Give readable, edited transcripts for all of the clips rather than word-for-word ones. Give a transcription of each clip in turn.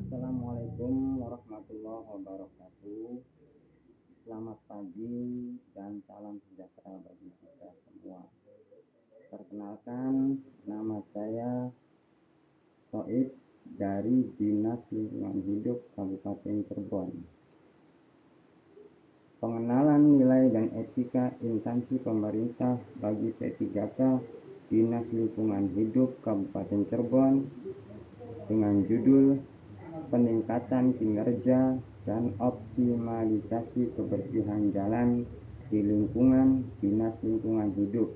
Assalamualaikum warahmatullahi wabarakatuh. Selamat pagi dan salam sejahtera bagi kita semua. Perkenalkan, nama saya Soib dari Dinas Lingkungan Hidup Kabupaten Cirebon. Pengenalan nilai dan etika instansi pemerintah bagi P3K Dinas Lingkungan Hidup Kabupaten Cirebon dengan judul peningkatan kinerja dan optimalisasi kebersihan jalan di lingkungan Dinas Lingkungan Hidup.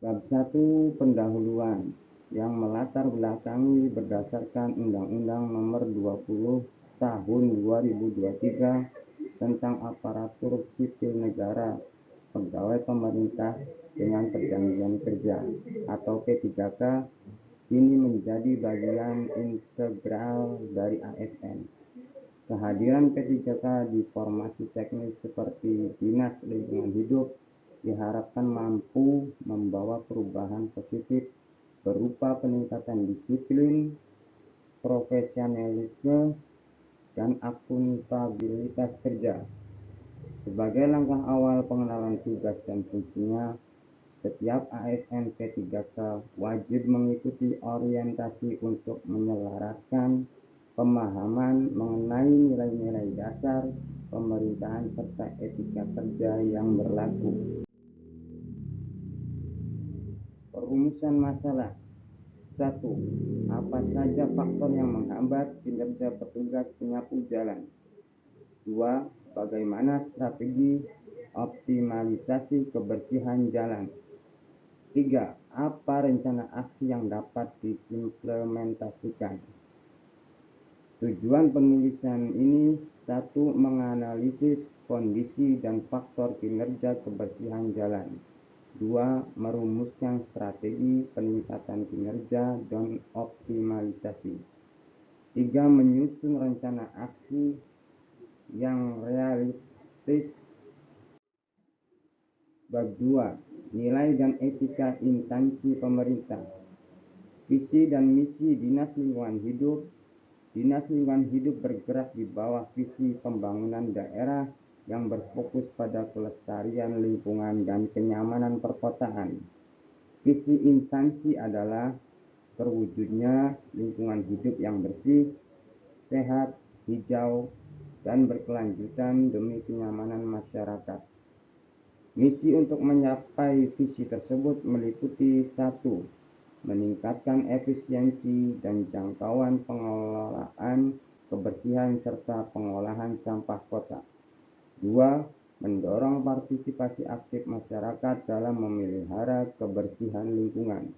Bab 1 pendahuluan yang melatar belakangi berdasarkan Undang-Undang Nomor 20 Tahun 2023 tentang aparatur sipil negara pegawai pemerintah dengan perjanjian kerja atau P3K kini menjadi bagian integral dari ASN. Kehadiran P3K di formasi teknis seperti Dinas Lingkungan Hidup diharapkan mampu membawa perubahan positif berupa peningkatan disiplin, profesionalisme, dan akuntabilitas kerja. Sebagai langkah awal pengenalan tugas dan fungsinya, setiap ASN P3K wajib mengikuti orientasi untuk menyelaraskan pemahaman mengenai nilai-nilai dasar pemerintahan serta etika kerja yang berlaku. Perumusan masalah. 1. Apa saja faktor yang menghambat kinerja petugas penyapu jalan? 2. Bagaimana strategi optimalisasi kebersihan jalan? 3. Apa rencana aksi yang dapat diimplementasikan? Tujuan penulisan ini: 1. Menganalisis kondisi dan faktor kinerja kebersihan jalan. 2. Merumuskan strategi peningkatan kinerja dan optimalisasi. 3. Menyusun rencana aksi yang realistis. Bab 2. Nilai dan etika instansi pemerintah. Visi dan misi Dinas Lingkungan Hidup. Dinas Lingkungan Hidup bergerak di bawah visi pembangunan daerah yang berfokus pada kelestarian lingkungan dan kenyamanan perkotaan. Visi instansi adalah terwujudnya lingkungan hidup yang bersih, sehat, hijau, dan berkelanjutan demi kenyamanan masyarakat. Misi untuk mencapai visi tersebut meliputi: 1. Meningkatkan efisiensi dan jangkauan pengelolaan kebersihan serta pengolahan sampah kota. 2. Mendorong partisipasi aktif masyarakat dalam memelihara kebersihan lingkungan.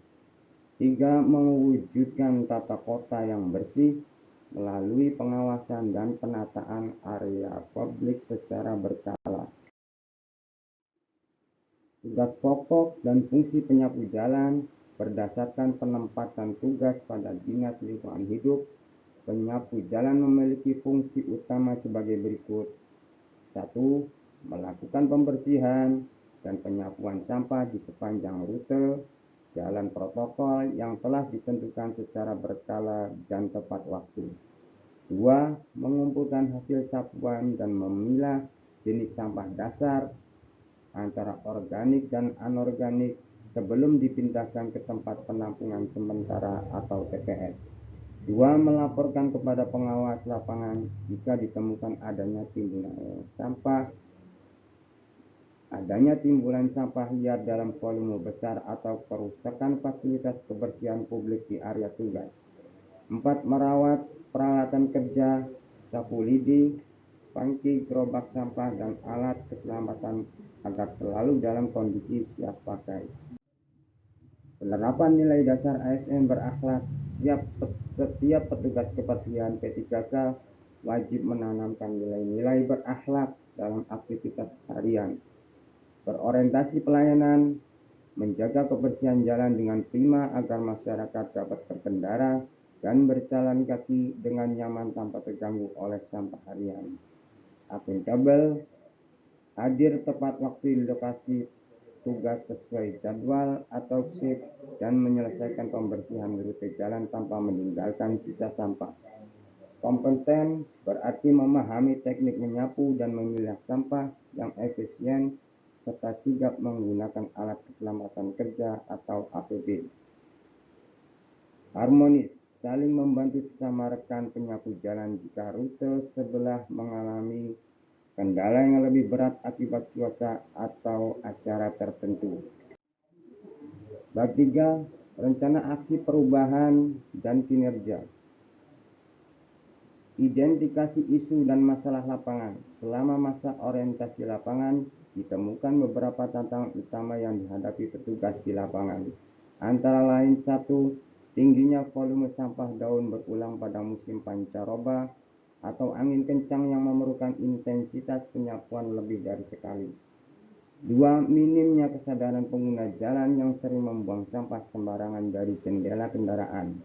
3. Mewujudkan tata kota yang bersih melalui pengawasan dan penataan area publik secara berkala. Tugas pokok dan fungsi penyapu jalan berdasarkan penempatan tugas pada Dinas Lingkungan Hidup. Penyapu jalan memiliki fungsi utama sebagai berikut: 1. Melakukan pembersihan dan penyapuan sampah di sepanjang rute jalan protokol yang telah ditentukan secara berkala dan tepat waktu. 2. Mengumpulkan hasil sapuan dan memilah jenis sampah dasar antara organik dan anorganik sebelum dipindahkan ke tempat penampungan sementara atau TPS. 2. Melaporkan kepada pengawas lapangan jika ditemukan adanya timbulan sampah liar dalam volume besar atau kerusakan fasilitas kebersihan publik di area tugas. 4. Merawat peralatan kerja, sapu lidi, pangki, gerobak sampah, dan alat keselamatan agar selalu dalam kondisi siap pakai. Penerapan nilai dasar ASN berakhlak. Setiap petugas kebersihan P3K wajib menanamkan nilai-nilai berakhlak dalam aktivitas harian. Berorientasi pelayanan, menjaga kebersihan jalan dengan prima agar masyarakat dapat berkendara dan berjalan kaki dengan nyaman tanpa terganggu oleh sampah harian. Akuntabel, hadir tepat waktu di lokasi bertugas sesuai jadwal atau shift dan menyelesaikan pembersihan rute jalan tanpa meninggalkan sisa sampah. Kompeten berarti memahami teknik menyapu dan memilah sampah yang efisien serta sigap menggunakan alat keselamatan kerja atau APD. Harmonis, saling membantu sesama rekan penyapu jalan jika rute sebelah mengalami kendala yang lebih berat akibat cuaca atau acara tertentu. Bab 3, rencana aksi perubahan dan kinerja. Identifikasi isu dan masalah lapangan. Selama masa orientasi lapangan, ditemukan beberapa tantangan utama yang dihadapi petugas di lapangan. Antara lain 1, tingginya volume sampah daun berulang pada musim pancaroba atau angin kencang yang memerlukan intensitas penyapuan lebih dari sekali. 2, minimnya kesadaran pengguna jalan yang sering membuang sampah sembarangan dari jendela kendaraan.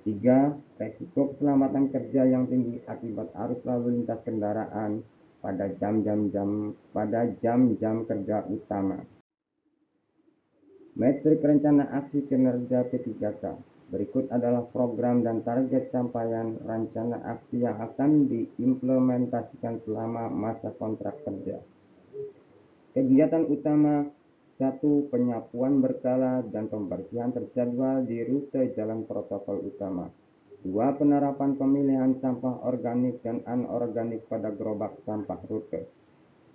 3, resiko keselamatan kerja yang tinggi akibat arus lalu lintas kendaraan pada jam-jam kerja utama. Metrik rencana aksi kinerja P3K. Berikut adalah program dan target capaian rencana aksi yang akan diimplementasikan selama masa kontrak kerja. Kegiatan utama: 1. Penyapuan berkala dan pembersihan terjadwal di rute jalan protokol utama. 2. Penerapan pemilihan sampah organik dan anorganik pada gerobak sampah rute.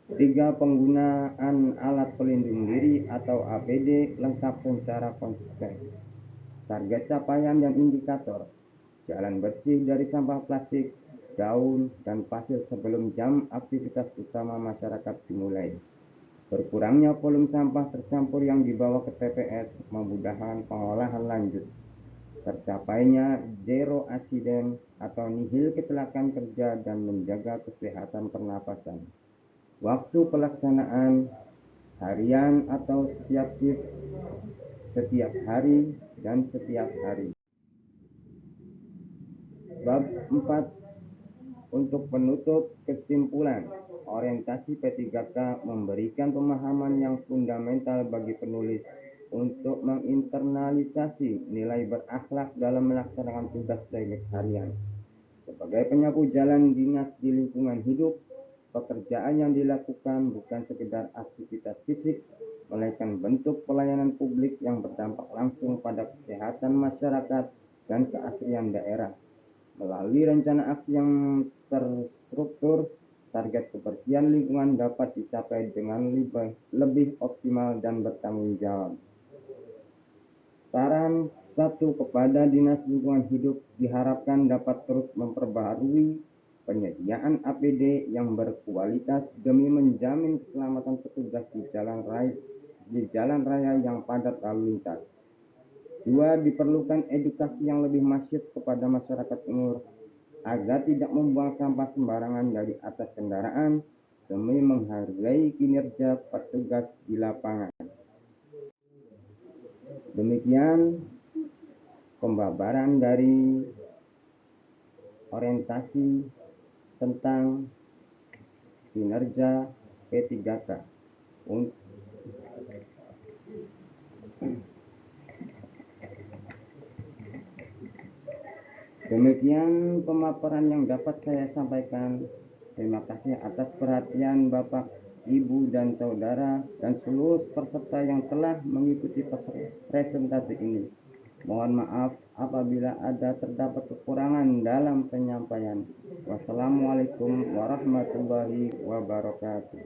3. Penggunaan alat pelindung diri atau APD lengkap secara konsisten. Target capaian dan indikator: jalan bersih dari sampah plastik, daun, dan pasir sebelum jam aktivitas utama masyarakat dimulai. Berkurangnya volume sampah tercampur yang dibawa ke TPS memudahkan pengolahan lanjut. Tercapainya zero accident atau nihil kecelakaan kerja dan menjaga kesehatan pernapasan. Waktu pelaksanaan: harian atau setiap shift, setiap hari, dan setiap hari. Bab 4. Untuk penutup, kesimpulan, orientasi P3K memberikan pemahaman yang fundamental bagi penulis untuk menginternalisasi nilai berakhlak dalam melaksanakan tugas teknik harian. Sebagai penyapu jalan dinas di lingkungan hidup, pekerjaan yang dilakukan bukan sekedar aktivitas fisik, melainkan bentuk pelayanan publik yang berdampak langsung pada kesehatan masyarakat dan keaslian daerah. Melalui rencana aksi yang terstruktur, target kebersihan lingkungan dapat dicapai dengan lebih optimal dan bertanggung jawab. Saran: 1. Kepada Dinas Lingkungan Hidup diharapkan dapat terus memperbaharui penyediaan APD yang berkualitas demi menjamin keselamatan petugas di jalan raya yang padat lalu lintas. 2. Diperlukan edukasi yang lebih masif kepada masyarakat umur agar tidak membuang sampah sembarangan dari atas kendaraan demi menghargai kinerja petugas di lapangan. Demikian pembabaran dari orientasi tentang kinerja P3K. Demikian pemaparan yang dapat saya sampaikan. Terima kasih atas perhatian Bapak, Ibu, dan Saudara, dan seluruh peserta yang telah mengikuti presentasi ini. Mohon maaf apabila terdapat kekurangan dalam penyampaian. Wassalamualaikum warahmatullahi wabarakatuh.